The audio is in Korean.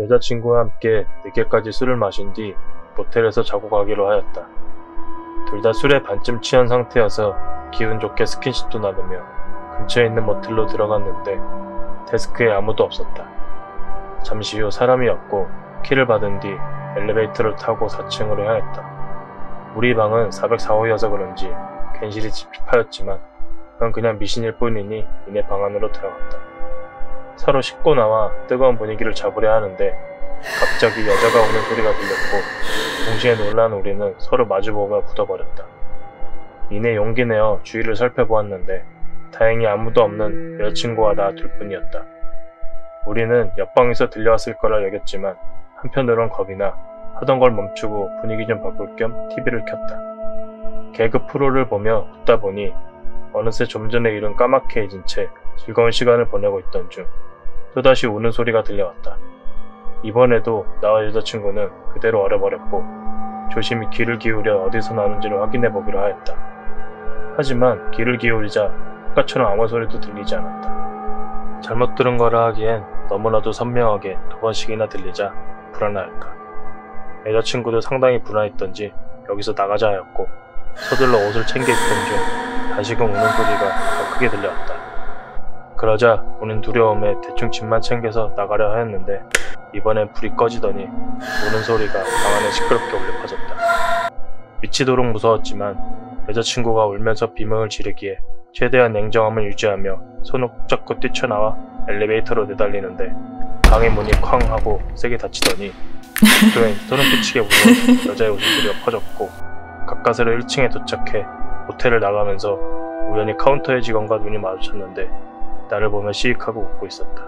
여자친구와 함께 늦게까지 술을 마신 뒤 모텔에서 자고 가기로 하였다. 둘 다 술에 반쯤 취한 상태여서 기분 좋게 스킨십도 나누며 근처에 있는 모텔로 들어갔는데 데스크에 아무도 없었다. 잠시 후 사람이 왔고 키를 받은 뒤 엘리베이터를 타고 4층으로 향했다. 우리 방은 404호여서 그런지 괜시리 찝찝하였지만 그건 그냥 미신일 뿐이니 이내 방 안으로 들어갔다. 서로 씻고 나와 뜨거운 분위기를 잡으려 하는데 갑자기 여자가 우는 소리가 들렸고 동시에 놀란 우리는 서로 마주보며 굳어버렸다. 이내 용기 내어 주위를 살펴보았는데 다행히 아무도 없는 여자친구와 나 둘뿐이었다. 우리는 옆방에서 들려왔을 거라 여겼지만 한편으론 겁이 나 하던 걸 멈추고 분위기 좀 바꿀 겸 TV를 켰다. 개그 프로를 보며 웃다 보니 어느새 좀 전에 일은 까맣게 해진 채 즐거운 시간을 보내고 있던 중 또다시 우는 소리가 들려왔다. 이번에도 나와 여자친구는 그대로 얼어버렸고 조심히 귀를 기울여 어디서 나는지를 확인해보기로 하였다. 하지만 귀를 기울이자 아까처럼 아무 소리도 들리지 않았다. 잘못 들은 거라 하기엔 너무나도 선명하게 2번씩이나 들리자 불안하였다. 여자친구도 상당히 불안했던지 여기서 나가자 하였고 서둘러 옷을 챙겨 입던 중 다시금 우는 소리가 더 크게 들려왔다. 그러자 우린 두려움에 대충 짐만 챙겨서 나가려 하였는데 이번엔 불이 꺼지더니 우는 소리가 방 안에 시끄럽게 울려 퍼졌다. 미치도록 무서웠지만 여자친구가 울면서 비명을 지르기에 최대한 냉정함을 유지하며 손을 꼭 잡고 뛰쳐나와 엘리베이터로 내달리는데 방의 문이 쾅 하고 세게 닫히더니 그엔 소름 끼치게 무서워 여자의 웃음소리가 퍼졌고 가까스로 1층에 도착해 호텔을 나가면서 우연히 카운터의 직원과 눈이 마주쳤는데 나를 보며 시익하고 웃고 있었다.